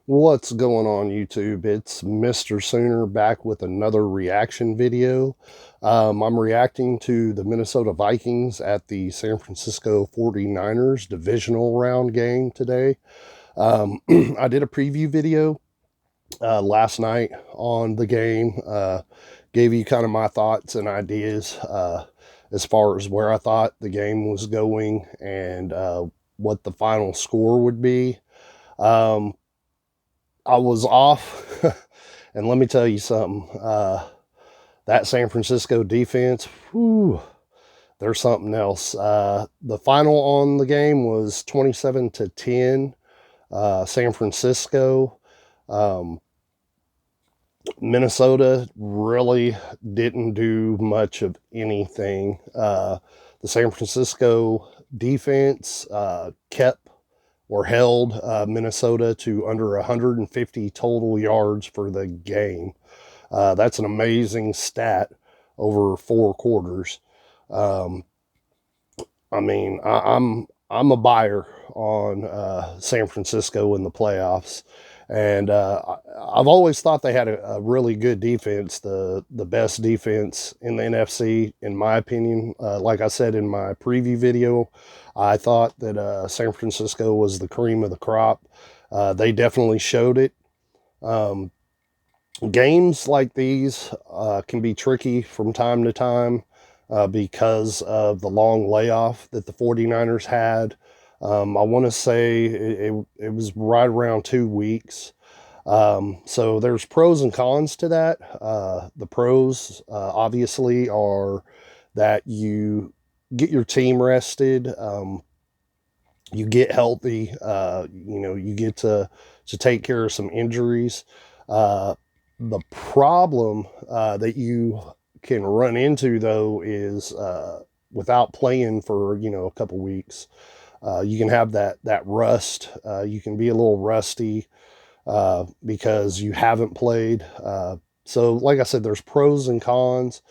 What's going on YouTube? It's Mr. Sooner back with another reaction video. I'm reacting to the Minnesota Vikings at the San Francisco 49ers divisional round game today. I did a preview video last night on the game, gave you kind of my thoughts and ideas as far as where I thought the game was going and what the final score would be. Um, I was off, and let me tell you something. That San Francisco defense, whew, they're something else. The final on the game was 27-10, San Francisco. Um, Minnesota really didn't do much of anything. The San Francisco defense kept or held Minnesota to under 150 total yards for the game. That's an amazing stat over 4 quarters. Um, I'm a buyer on San Francisco in the playoffs, and I've always thought they had a really good defense, the best defense in the NFC, in my opinion. Like I said in my preview video, I thought that San Francisco was the cream of the crop. They definitely showed it. Um, Games like these can be tricky from time to time because of the long layoff that the 49ers had. I want to say it was right around 2 weeks. So there's pros and cons to that. The pros, obviously, are that you get your team rested, you get healthy, you get to take care of some injuries. The problem that you can run into, though, is without playing for a couple weeks, you can have that rust. You can be a little rusty because you haven't played. So, like I said, there's pros and cons.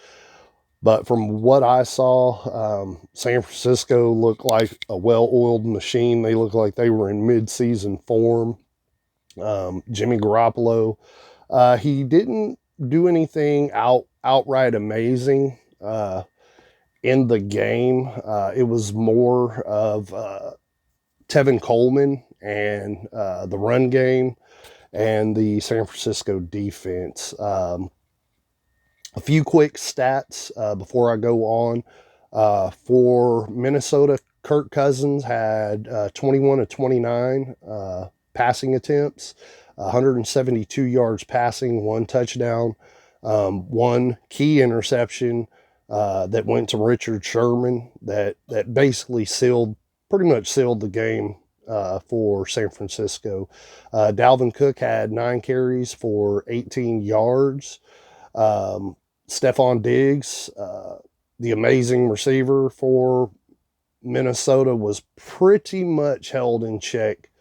But from what I saw, San Francisco looked like a well-oiled machine. They looked like they were in mid-season form. Jimmy Garoppolo, he didn't do anything outright amazing in the game. It was more of Tevin Coleman and the run game and the San Francisco defense. A few quick stats before I go on. For Minnesota, Kirk Cousins had 21 to 29 passing attempts, 172 yards passing, 1 touchdown, one key interception that went to Richard Sherman that basically pretty much sealed the game for San Francisco. Dalvin Cook had 9 carries for 18 yards. Stephon Diggs, the amazing receiver for Minnesota, was pretty much held in check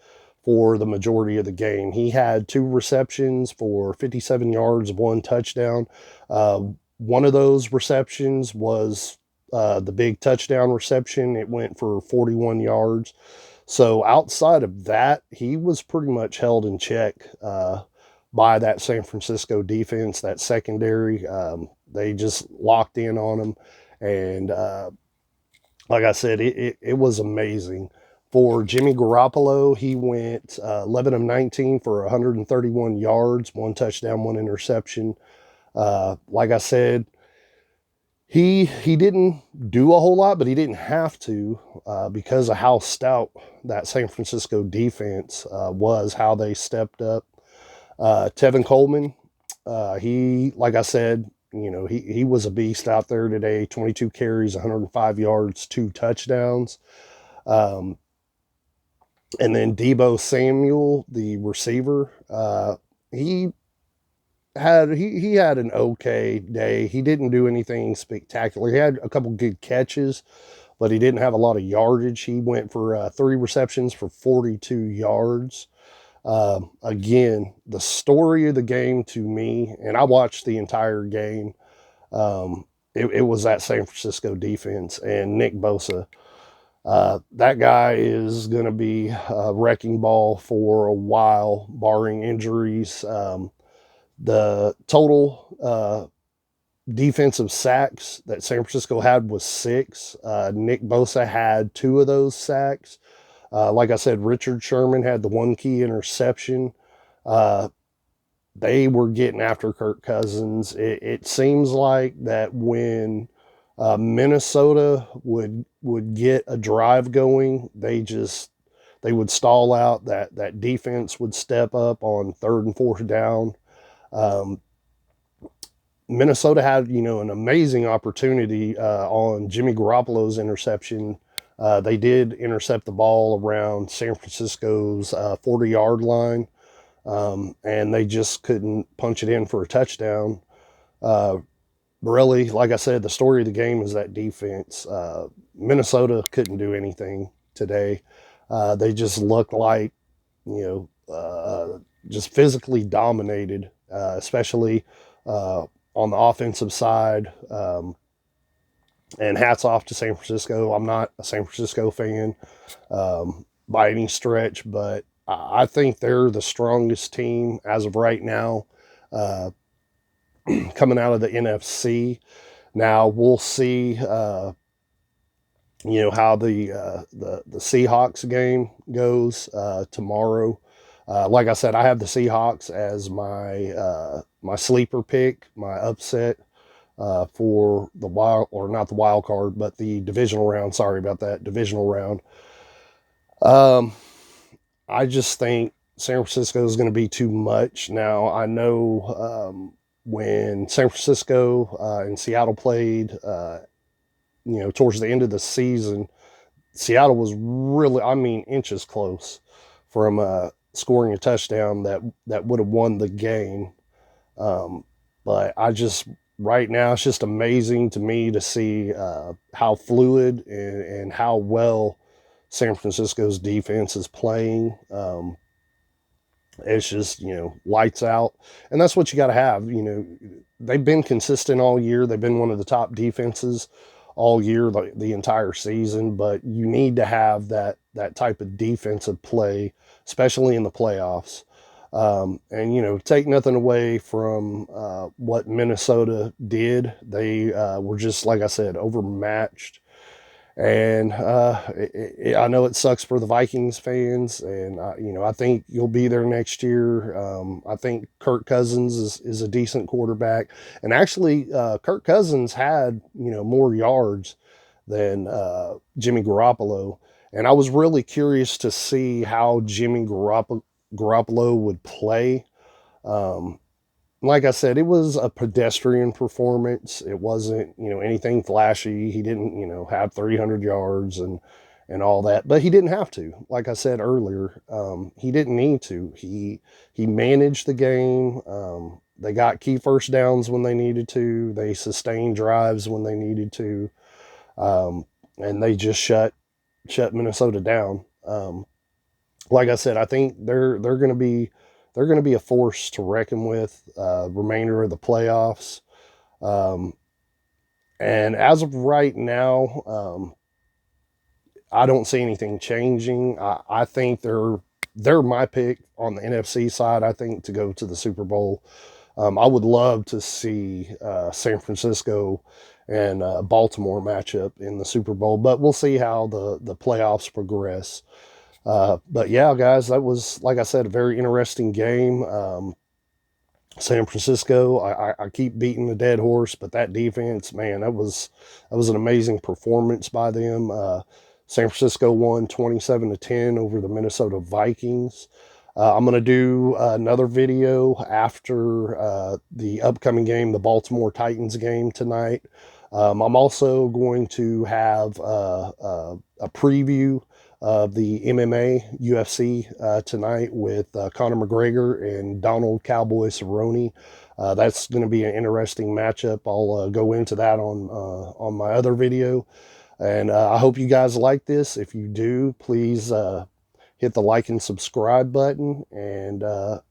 for the majority of the game. He had 2 receptions for 57 yards, 1 touchdown. One of those receptions was the big touchdown reception. It went for 41 yards. So outside of that, he was pretty much held in check by that San Francisco defense, that secondary. They just locked in on him. And like I said, it was amazing. For Jimmy Garoppolo, he went 11 of 19 for 131 yards, 1 touchdown, 1 interception. Like I said, he didn't do a whole lot, but he didn't have to because of how stout that San Francisco defense was, how they stepped up. Tevin Coleman, like I said, he was a beast out there today. 22 carries, 105 yards, 2 touchdowns. And then Deebo Samuel, the receiver, he he had an okay day. He didn't do anything spectacular. He had a couple good catches, but he didn't have a lot of yardage. He went for 3 receptions for 42 yards. Again, the story of the game to me, and I watched the entire game, it was that San Francisco defense and Nick Bosa. That guy is going to be a wrecking ball for a while, barring injuries. The total defensive sacks that San Francisco had was 6. Nick Bosa had 2 of those sacks. Like I said, Richard Sherman had the one key interception. Uh, they were getting after Kirk Cousins. It seems like that when Minnesota would get a drive going, they would stall out. That defense would step up on 3rd and 4th down. Um, Minnesota had an amazing opportunity on Jimmy Garoppolo's interception. They did intercept the ball around San Francisco's 40-yard line, and they just couldn't punch it in for a touchdown. Uh, really, like I said, the story of the game is that defense. Minnesota couldn't do anything today. They just looked like, just physically dominated, especially on the offensive side. And hats off to San Francisco. I'm not a San Francisco fan by any stretch, but I think they're the strongest team as of right now, coming out of the NFC. Now we'll see, how the Seahawks game goes tomorrow. Like I said, I have the Seahawks as my sleeper pick, my upset for the not the wild card, but the divisional round. Sorry about that, divisional round. I just think San Francisco is going to be too much. Now I know when San Francisco and Seattle played, towards the end of the season, Seattle was really, I mean, inches close from scoring a touchdown that would have won the game. But right now, it's just amazing to me to see how fluid and how well San Francisco's defense is playing. It's just, lights out. And that's what you got to have. They've been consistent all year. They've been one of the top defenses all year, the entire season. But you need to have that type of defensive play, especially in the playoffs. And, take nothing away from what Minnesota did. They were just, like I said, overmatched. And I know it sucks for the Vikings fans, and I think you'll be there next year. I think Kirk Cousins is a decent quarterback, and actually, Kirk Cousins had more yards than Jimmy Garoppolo, and I was really curious to see how Jimmy Garoppolo would play. Um, like I said, it was a pedestrian performance. It wasn't, anything flashy. He didn't, have 300 yards and all that, but he didn't have to. Like I said earlier, he didn't need to. He managed the game. They got key first downs when they needed to. They sustained drives when they needed to, and they just shut Minnesota down. Like I said, I think they're going to be a force to reckon with remainder of the playoffs. Um, and as of right now, I don't see anything changing. I think they're my pick on the NFC side. I think to go to the Super Bowl. I would love to see San Francisco and Baltimore matchup in the Super Bowl, but we'll see how the playoffs progress. But yeah, guys, that was, like I said, a very interesting game. San Francisco, I keep beating the dead horse, but that defense, man, that was an amazing performance by them. San Francisco won 27-10 over the Minnesota Vikings. I'm going to do another video after the upcoming game, the Baltimore Titans game tonight. I'm also going to have a preview of the MMA UFC tonight with Conor McGregor and Donald Cowboy Cerrone. That's going to be an interesting matchup. I'll go into that on my other video. And I hope you guys like this. If you do, please hit the like and subscribe button. And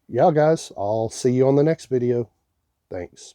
yeah, guys, I'll see you on the next video. Thanks.